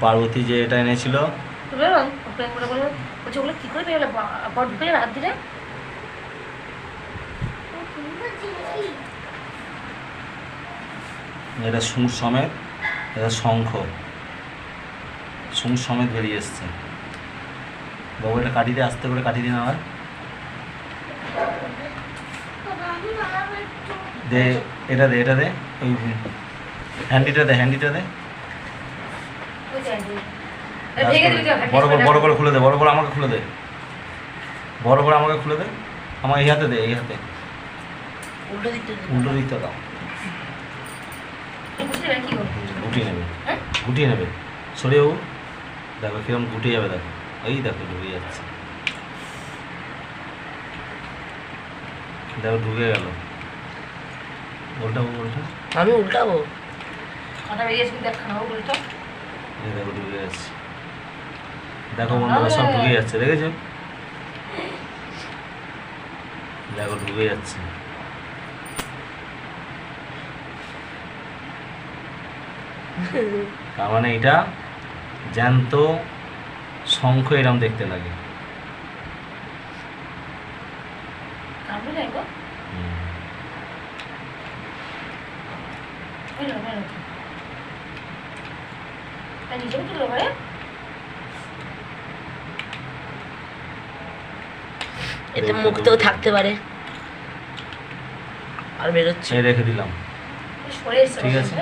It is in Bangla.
পার্বতী যে এটা এনেছিল, কি করে পেয়ে গেল ঢুকে যাবে হাত দিলে। এটা সুর সমেত, এটা শঙ্খ সুর সমেত বেরিয়ে এসছে। বাবু এটা কাটি দিয়ে, আস্তে করে কাটি দিন আবার। দে এটা দে, এটা দে, ওই হ্যান্ডিটা দে, হ্যান্ডিটা দে। বড় করে বড় করে খুলে দে, বড় করে আমাকে খুলে দে, বড় করে আমাকে খুলে দে। আমার এই হাতে দে, এই হাতে উল্টো দিকটা দাও। গুটিয়ে নেবে, গুটিয়ে নেবে, সরিয়ে বাবু। দেখো কিরকম গুটিয়ে যাবে, দেখো এই দেখো ঢুকে যাচ্ছে, দেখো ঢুকে গেল। উল্টাবো, উল্টা আমি উল্টাবো, কাটা বেরিয়েছে কিন্তু একখানা উল্টো। এই দেখো ঢুকে যাচ্ছে, দেখো বন্ধুরা সব ঢুকে যাচ্ছে, দেখেছো? দেখো ঢুকে যাচ্ছে। তার মানে এটা জ্যান্ত শঙ্খ এরম দেখতে লাগে। এটা মুক্তও থাকতে পারে। আর বেরোচ্ছে, রেখে দিলাম, ঠিক আছে।